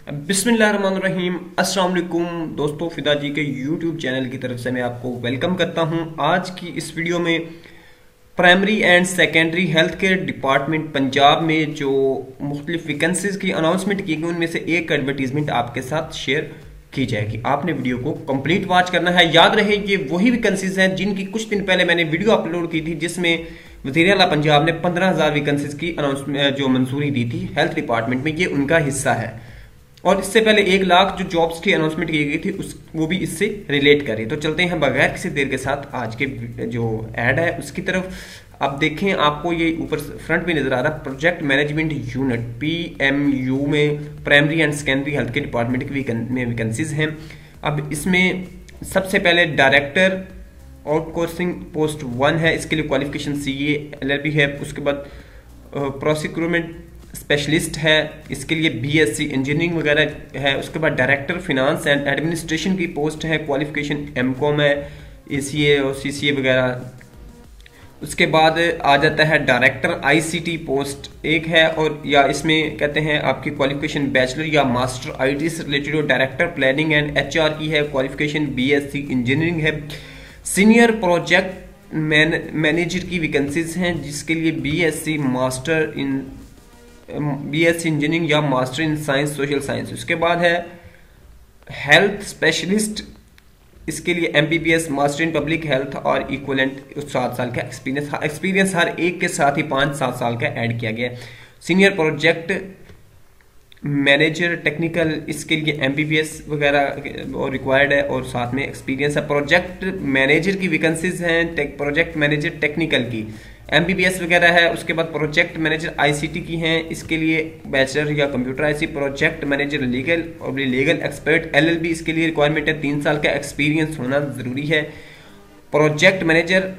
बिस्मिल्लाहिर्रहमानिर्रहीम। अस्सलाम वालेकुम दोस्तों, फिदा जी के यूट्यूब चैनल की तरफ से मैं आपको वेलकम करता हूं। आज की इस वीडियो में primary and secondary health care department Punjab में जो मुख्तलिफ वैकेंसीज की अनाउंसमेंट की गई उनमें से एक एडवर्टीजमेंट आपके साथ शेयर की जाएगी। आपने वीडियो को कंप्लीट वॉच करना है। याद रहे ये वही वैकेंसीज हैं जिनकी कुछ दिन पहले मैंने वीडियो अपलोड की थी, जिसमें वज़ीर आला पंजाब ने 15,000 वैकेंसीज की अनाउंसमेंट जो मंजूरी दी थी हेल्थ डिपार्टमेंट में, ये उनका हिस्सा है। और इससे पहले 1 लाख जो जॉब्स की अनाउंसमेंट की गई थी वो भी इससे रिलेट करें। तो चलते हैं बगैर किसी देर के साथ आज के जो ऐड है उसकी तरफ। आप देखें, आपको ये ऊपर फ्रंट में नजर आ रहा है प्रोजेक्ट मैनेजमेंट यूनिट PMU में primary and secondary health care department में वैकेंसीज हैं। अब इसमें सबसे पहले डायरेक्टर आउटसोर्सिंग पोस्ट 1 है, इसके लिए क्वालिफिकेशन CA LLB है। उसके बाद प्रोसिक्यूरमेंट स्पेशलिस्ट है, इसके लिए BSc इंजीनियरिंग वगैरह है। उसके बाद डायरेक्टर फिनांस एंड एडमिनिस्ट्रेशन की पोस्ट है, क्वालिफिकेशन MCOM है, ACA और CCA वगैरह। उसके बाद आ जाता है डायरेक्टर ICT पोस्ट 1 है, और या इसमें कहते हैं आपकी क्वालिफिकेशन बैचलर या मास्टर IT से रिलेटेड। और डायरेक्टर प्लानिंग एंड HR की है, क्वालिफिकेशन BSc इंजीनियरिंग है। सीनियर प्रोजेक्ट मैनेजर की वैकेंसीज हैं, जिसके लिए BSc इंजीनियरिंग या master in science social science. उसके बाद है हेल्थ स्पेशलिस्ट, इसके लिए MBBS master in public health और इक्वलेंट 7 साल का एक्सपीरियंस हर एक के साथ ही 5-7 साल का ऐड किया गया है। सीनियर प्रोजेक्ट मैनेजर टेक्निकल, इसके लिए MBBS वगैरह और रिक्वायर्ड है और साथ में एक्सपीरियंस है। प्रोजेक्ट मैनेजर की वैकेंसीज हैं, प्रोजेक्ट मैनेजर टेक्निकल की MBBS वगैरह है। उसके बाद प्रोजेक्ट मैनेजर ICT की हैं, इसके लिए बैचलर या computer IC। Project manager legal और लीगल एक्सपर्ट LLB, इसके लिए रिक्वायरमेंट है 3 साल का एक्सपीरियंस होना जरूरी है। प्रोजेक्ट मैनेजर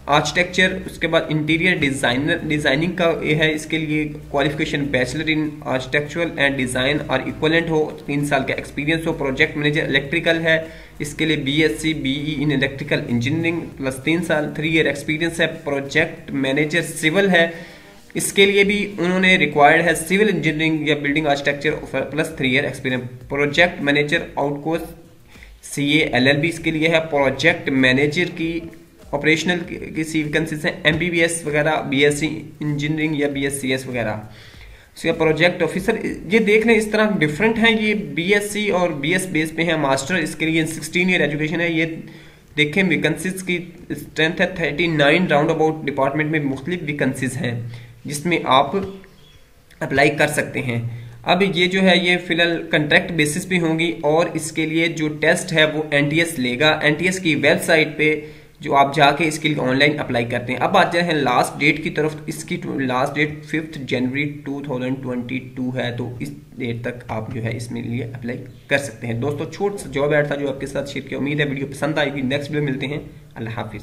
आर्किटेक्चर, उसके बाद इंटीरियर डिजाइनिंग का ये है, इसके लिए qualification bachelor in architectural and design और इक्वलेंट हो, 3 साल का एक्सपीरियंस हो। प्रोजेक्ट मैनेजर इलेक्ट्रिकल है, इसके लिए BSc BE in electrical engineering plus 3 साल 3 ईयर एक्सपीरियंस है। प्रोजेक्ट मैनेजर सिविल है, इसके लिए भी उन्होंने रिक्वायर्ड है सिविल इंजीनियरिंग या building architecture plus 3 year experience. Project manager आउटकोर्स CA LLB, इसके लिए है। प्रोजेक्ट मैनेजर की ऑपरेशनल की वैकेंसीज हैं, MBBS वगैरह, BSc इंजीनियरिंग या BScs वगैरह। उसके प्रोजेक्ट ऑफिसर, ये देख लें इस तरह डिफरेंट हैं, ये BSc और BS बेस पे हैं। मास्टर, इसके लिए 16 ईयर एजुकेशन है। ये देखें वैकेंसीज की स्ट्रेंथ है 39 राउंड अबाउट डिपार्टमेंट में मुख्तलिफ वैकेंसीज हैं जिसमें आप अप्लाई कर सकते हैं। अब ये जो है ये फिलहाल कॉन्ट्रैक्ट बेसिस पे होंगी और इसके लिए जो टेस्ट है वो NTS लेगा। NTS की वेबसाइट पे जो आप जाके इसके लिए ऑनलाइन अप्लाई करते हैं। अब आते हैं लास्ट डेट की तरफ। इसकी लास्ट डेट 5 जनवरी 2022 है, तो इस डेट तक आप जो है इसमें लिए अप्लाई कर सकते हैं। दोस्तों, छोटा सा जॉब ऐड था जो आपके साथ शेयर किया। उम्मीद है वीडियो पसंद आएगी। नेक्स्ट वीडियो मिलते हैं। अल्लाह हाफिज।